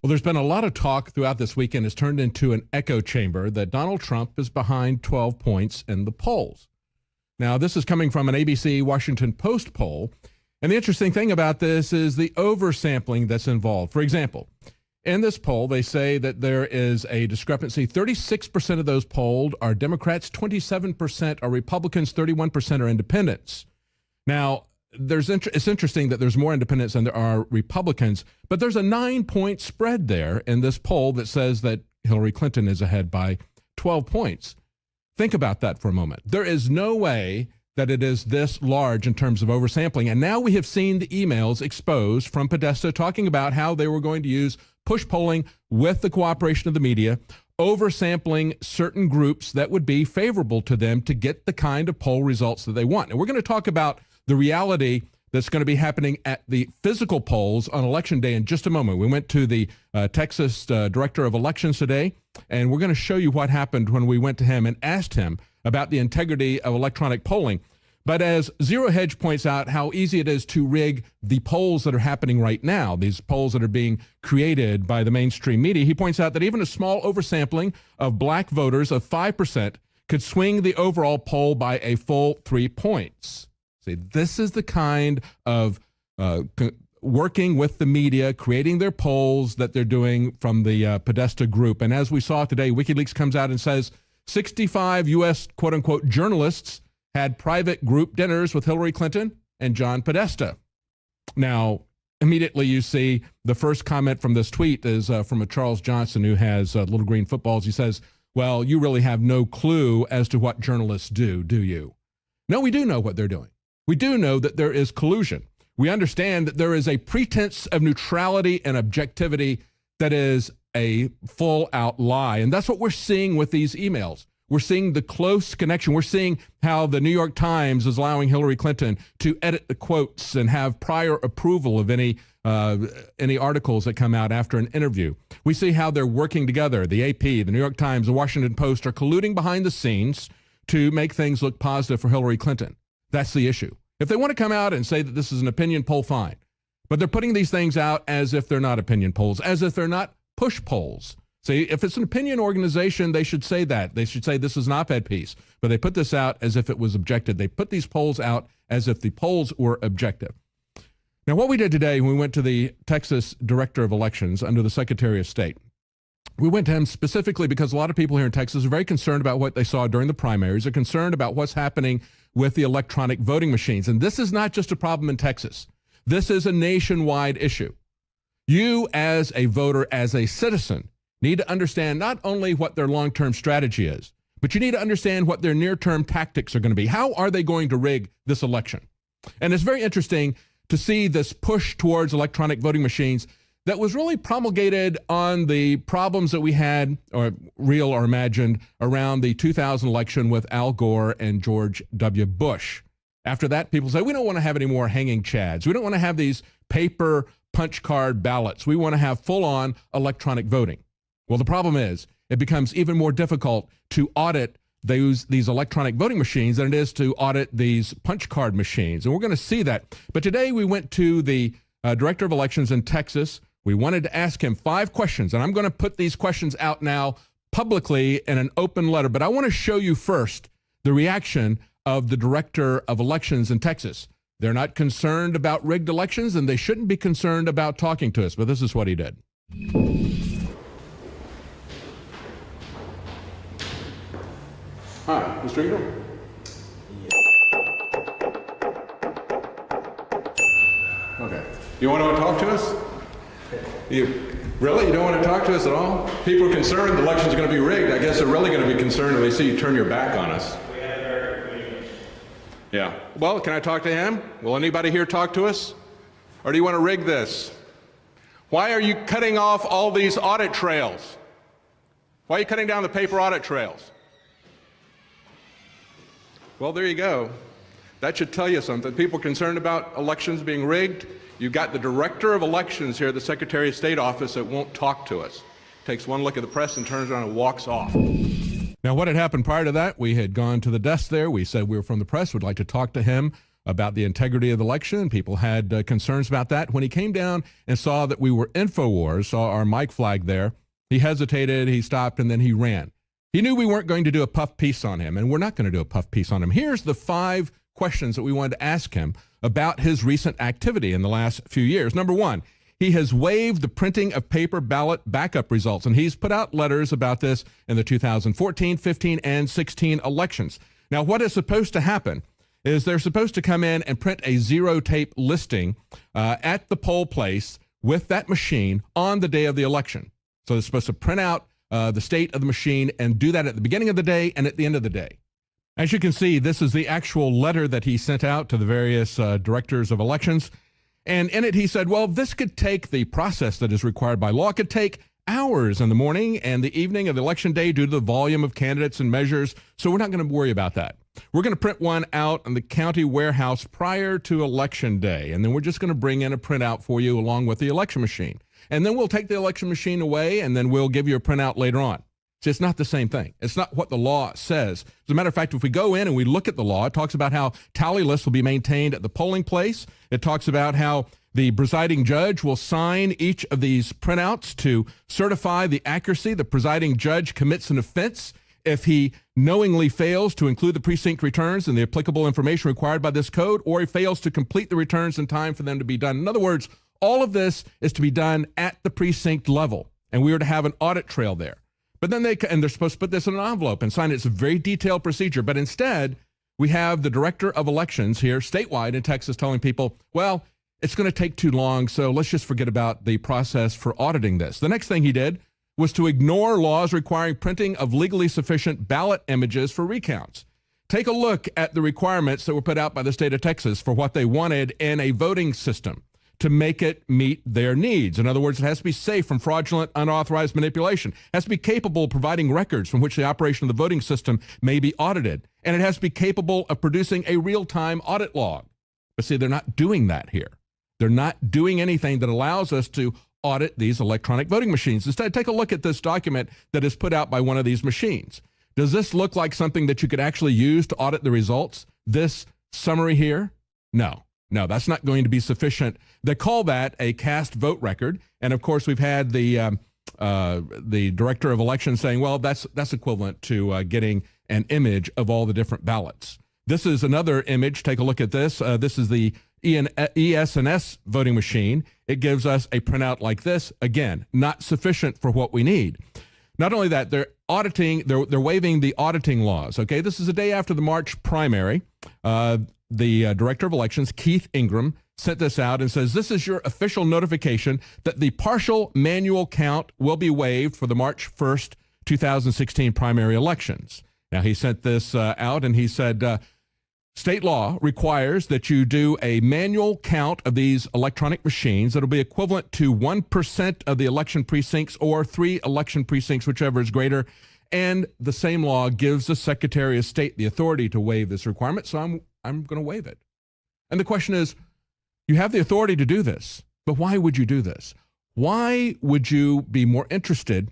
Well, there's been a lot of talk throughout this weekend. It's turned into an echo chamber that Donald Trump is behind 12 points in the polls. Now, this is coming from an ABC Washington Post poll. And the interesting thing about this is the oversampling that's involved. For example, in this poll, they say that there is a discrepancy. 36% of those polled are Democrats, 27% are Republicans, 31% are independents. Now, it's interesting that there's more independents than there are Republicans, but there's a 9-point spread there in this poll that says that Hillary Clinton is ahead by 12 points. Think about that for a moment. There is no way that it is this large in terms of oversampling. And now we have seen the emails exposed from Podesta talking about how they were going to use push polling with the cooperation of the media, oversampling certain groups that would be favorable to them to get the kind of poll results that they want. And we're going to talk about the reality that's going to be happening at the physical polls on Election Day in just a moment. We went to the Texas Director of Elections today, and we're going to show you what happened when we went to him and asked him about the integrity of electronic polling. But as Zero Hedge points out, how easy it is to rig the polls that are happening right now, these polls that are being created by the mainstream media, he points out that even a small oversampling of black voters of 5% could swing the overall poll by a full 3 points. See, this is the kind of working with the media, creating their polls that they're doing from the Podesta group. And as we saw today, WikiLeaks comes out and says 65 U.S. quote-unquote journalists had private group dinners with Hillary Clinton and John Podesta. Now, immediately you see the first comment from this tweet is from a Charles Johnson who has Little Green Footballs. He says, well, you really have no clue as to what journalists do you? No, we do know what they're doing. We do know that there is collusion. We understand that there is a pretense of neutrality and objectivity that is a full-out lie. And that's what we're seeing with these emails. We're seeing the close connection. We're seeing how the New York Times is allowing Hillary Clinton to edit the quotes and have prior approval of any articles that come out after an interview. We see how they're working together. The AP, the New York Times, the Washington Post are colluding behind the scenes to make things look positive for Hillary Clinton. That's the issue. If they want to come out and say that this is an opinion poll, fine. But they're putting these things out as if they're not opinion polls, as if they're not push polls. See, if it's an opinion organization, they should say that. They should say this is an op-ed piece. But they put this out as if it was objective. They put these polls out as if the polls were objective. Now, what we did today when we went to the Texas Director of Elections under the Secretary of State, we went to him specifically because a lot of people here in Texas are very concerned about what they saw during the primaries. They're concerned about what's happening with the electronic voting machines. And this is not just a problem in Texas. This is a nationwide issue. You as a voter, as a citizen, need to understand not only what their long-term strategy is, but you need to understand what their near-term tactics are going to be. How are they going to rig this election? And it's very interesting to see this push towards electronic voting machines that was really promulgated on the problems that we had, or real or imagined, around the 2000 election with Al Gore and George W. Bush. After that, people say, we don't want to have any more hanging chads. We don't want to have these paper punch card ballots. We want to have full-on electronic voting. Well, the problem is it becomes even more difficult to audit these electronic voting machines than it is to audit these punch card machines. And we're going to see that. But today we went to the Director of Elections in Texas. We wanted to ask him 5 questions, and I'm going to put these questions out now publicly in an open letter. But I want to show you first the reaction of the Director of Elections in Texas. They're not concerned about rigged elections, and they shouldn't be concerned about talking to us. But this is what he did. Hi, Mr. Ingram. Okay. You want to talk to us? You don't want to talk to us at all? People are concerned the election's going to be rigged. I guess they're really going to be concerned when they see you turn your back on us. Yeah. Well, can I talk to him? Will anybody here talk to us? Or do you want to rig this? Why are you cutting off all these audit trails? Why are you cutting down the paper audit trails? Well, there you go. That should tell you something. People concerned about elections being rigged. You've got the Director of Elections here at the Secretary of State office that won't talk to us. Takes one look at the press and turns around and walks off. Now, what had happened prior to that, we had gone to the desk there. We said we were from the press. We'd like to talk to him about the integrity of the election. People had concerns about that. When he came down and saw that we were InfoWars, saw our mic flag there, he hesitated, he stopped, and then he ran. He knew we weren't going to do a puff piece on him, and we're not going to do a puff piece on him. Here's the 5 questions that we wanted to ask him about his recent activity in the last few years. Number 1, he has waived the printing of paper ballot backup results, and he's put out letters about this in the 2014, 15, and 16 elections. Now, what is supposed to happen is they're supposed to come in and print a zero-tape listing at the poll place with that machine on the day of the election. So they're supposed to print out the state of the machine and do that at the beginning of the day and at the end of the day. As you can see, this is the actual letter that he sent out to the various directors of elections. And in it, he said, well, this could take the process that is required by law, could take hours in the morning and the evening of the election day due to the volume of candidates and measures. So we're not going to worry about that. We're going to print one out in the county warehouse prior to election day. And then we're just going to bring in a printout for you along with the election machine. And then we'll take the election machine away and then we'll give you a printout later on. See, it's not the same thing. It's not what the law says. As a matter of fact, if we go in and we look at the law, it talks about how tally lists will be maintained at the polling place. It talks about how the presiding judge will sign each of these printouts to certify the accuracy. The presiding judge commits an offense if he knowingly fails to include the precinct returns and the applicable information required by this code, or he fails to complete the returns in time for them to be done. In other words, all of this is to be done at the precinct level, and we are to have an audit trail there. But then they're supposed to put this in an envelope and sign it. It's a very detailed procedure. But instead, we have the director of elections here statewide in Texas telling people, well, it's going to take too long, so let's just forget about the process for auditing this. The next thing he did was to ignore laws requiring printing of legally sufficient ballot images for recounts. Take a look at the requirements that were put out by the state of Texas for what they wanted in a voting system to make it meet their needs. In other words, it has to be safe from fraudulent, unauthorized manipulation. It has to be capable of providing records from which the operation of the voting system may be audited. And it has to be capable of producing a real-time audit log. But see, they're not doing that here. They're not doing anything that allows us to audit these electronic voting machines. Instead, take a look at this document that is put out by one of these machines. Does this look like something that you could actually use to audit the results? This summary here? No. No, that's not going to be sufficient. They call that a cast vote record. And of course, we've had the director of elections saying, well, that's equivalent to getting an image of all the different ballots. This is another image. Take a look at this. This is the ES&S voting machine. It gives us a printout like this. Again, not sufficient for what we need. Not only that, they're waiving the auditing laws. Okay, this is the day after the March primary. The director of elections, Keith Ingram, sent this out and says, this is your official notification that the partial manual count will be waived for the March 1st, 2016 primary elections. Now, he sent this out and he said, state law requires that you do a manual count of these electronic machines that will be equivalent to 1% of the election precincts or 3 election precincts, whichever is greater. And the same law gives the Secretary of State the authority to waive this requirement, so I'm going to waive it. And the question is, you have the authority to do this, but why would you do this? Why would you be more interested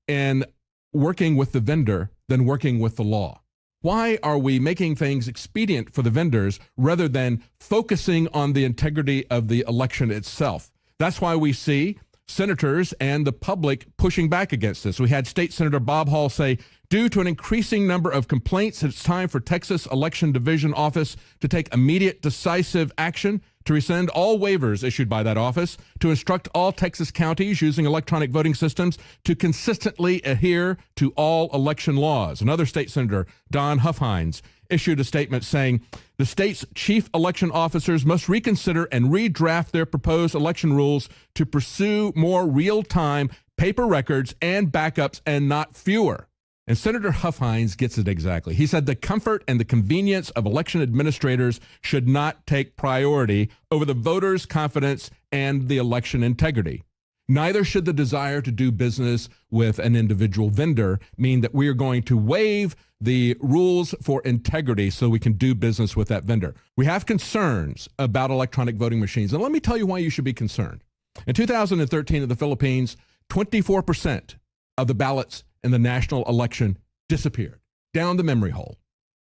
in working with the vendor than working with the law? Why are we making things expedient for the vendors rather than focusing on the integrity of the election itself? That's why we see senators and the public pushing back against this. We had State Senator Bob Hall say, due to an increasing number of complaints, it's time for Texas Election Division Office to take immediate decisive action to rescind all waivers issued by that office, to instruct all Texas counties using electronic voting systems to consistently adhere to all election laws. Another state senator, Don Huffines, issued a statement saying the state's chief election officers must reconsider and redraft their proposed election rules to pursue more real-time paper records and backups and not fewer. And Senator Huffines gets it exactly. He said the comfort and the convenience of election administrators should not take priority over the voters' confidence and the election integrity. Neither should the desire to do business with an individual vendor mean that we are going to waive the rules for integrity so we can do business with that vendor. We have concerns about electronic voting machines, and let me tell you why you should be concerned. In 2013 in the Philippines, 24% of the ballots in the national election disappeared down the memory hole.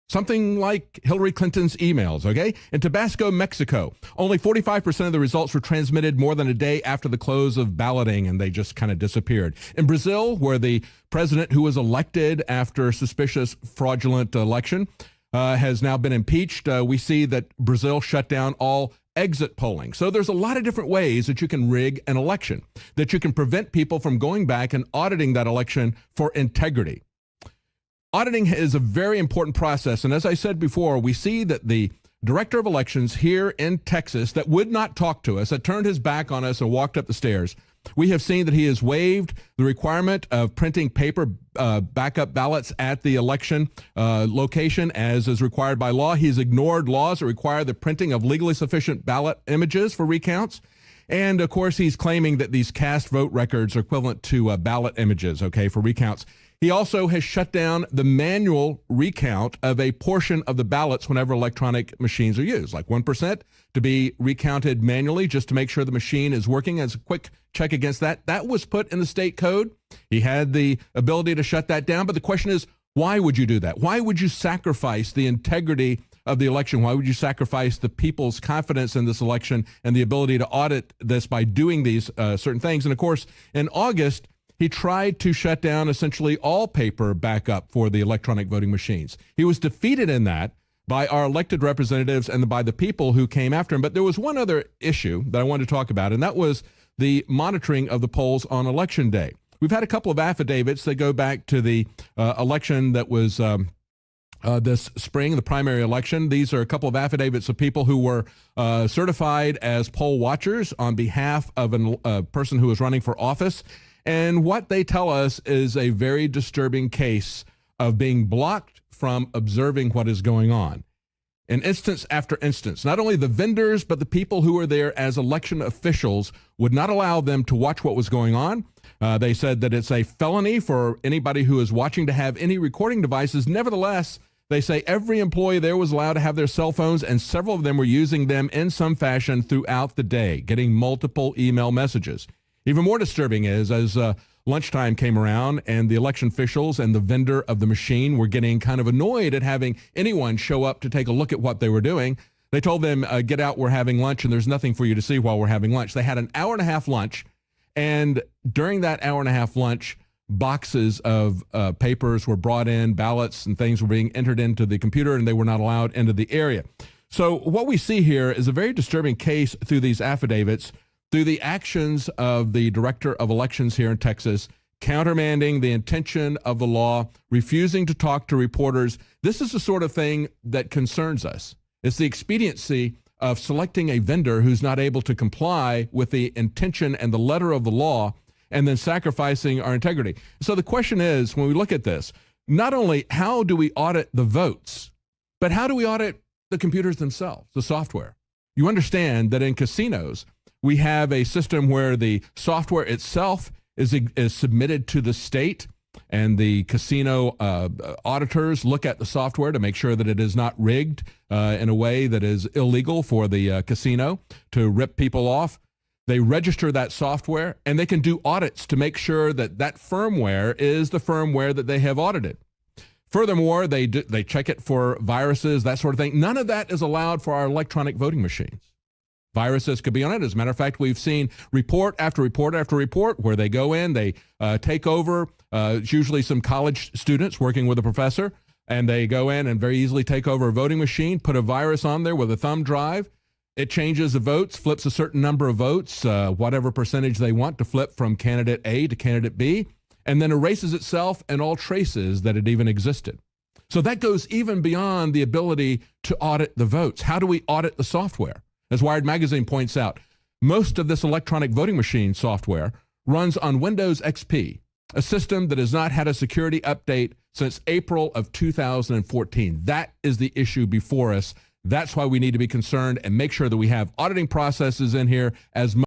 Something like Hillary Clinton's emails, okay? In Tabasco, Mexico, only 45% of the results were transmitted more than a day after the close of balloting, and they just kind of disappeared. In Brazil, where the president who was elected after a suspicious fraudulent election has now been impeached, we see that Brazil shut down all exit polling. So there's a lot of different ways that you can rig an election, that you can prevent people from going back and auditing that election for integrity. Auditing is a very important process, and as I said before, we see that the director of elections here in Texas that would not talk to us, that turned his back on us and walked up the stairs, we have seen that he has waived the requirement of printing paper backup ballots at the election location as is required by law. He's ignored laws that require the printing of legally sufficient ballot images for recounts. And, of course, he's claiming that these cast vote records are equivalent to ballot images, okay, for recounts. He also has shut down the manual recount of a portion of the ballots whenever electronic machines are used, like 1% to be recounted manually just to make sure the machine is working. As a quick check against that, that was put in the state code. He had the ability to shut that down. But the question is, why would you do that? Why would you sacrifice the integrity of the election? Why would you sacrifice the people's confidence in this election and the ability to audit this by doing these certain things? And, of course, in August, he tried to shut down essentially all paper backup for the electronic voting machines. He was defeated in that by our elected representatives and by the people who came after him. But there was one other issue that I wanted to talk about, and that was the monitoring of the polls on Election Day. We've had a couple of affidavits that go back to the election that was this spring, the primary election. These are a couple of affidavits of people who were certified as poll watchers on behalf of a person who was running for office. And what they tell us is a very disturbing case of being blocked from observing what is going on. In instance after instance, not only the vendors, but the people who were there as election officials would not allow them to watch what was going on. They said that it's a felony for anybody who is watching to have any recording devices. Nevertheless, they say every employee there was allowed to have their cell phones, and several of them were using them in some fashion throughout the day, getting multiple email messages. Even more disturbing is, as lunchtime came around and the election officials and the vendor of the machine were getting kind of annoyed at having anyone show up to take a look at what they were doing, they told them, get out, we're having lunch, and there's nothing for you to see while we're having lunch. They had an hour-and-a-half lunch, and during that hour-and-a-half lunch, boxes of papers were brought in, ballots and things were being entered into the computer, and they were not allowed into the area. So what we see here is a very disturbing case through these affidavits, through the actions of the director of elections here in Texas, countermanding the intention of the law, refusing to talk to reporters. This is the sort of thing that concerns us. It's the expediency of selecting a vendor who's not able to comply with the intention and the letter of the law, and then sacrificing our integrity. So the question is, when we look at this, not only how do we audit the votes, but how do we audit the computers themselves, the software? You understand that in casinos, we have a system where the software itself is submitted to the state, and the casino auditors look at the software to make sure that it is not rigged in a way that is illegal for the casino to rip people off. They register that software, and they can do audits to make sure that that firmware is the firmware that they have audited. Furthermore, they check it for viruses, that sort of thing. None of that is allowed for our electronic voting machines. Viruses could be on it. As a matter of fact, we've seen report after report after report where they go in, they take over. It's usually some college students working with a professor, and they go in and very easily take over a voting machine, put a virus on there with a thumb drive. It changes the votes, flips a certain number of votes, whatever percentage they want to flip from candidate A to candidate B, and then erases itself and all traces that it even existed. So that goes even beyond the ability to audit the votes. How do we audit the software? As Wired Magazine points out, most of this electronic voting machine software runs on Windows XP, a system that has not had a security update since April of 2014. That is the issue before us. That's why we need to be concerned and make sure that we have auditing processes in here as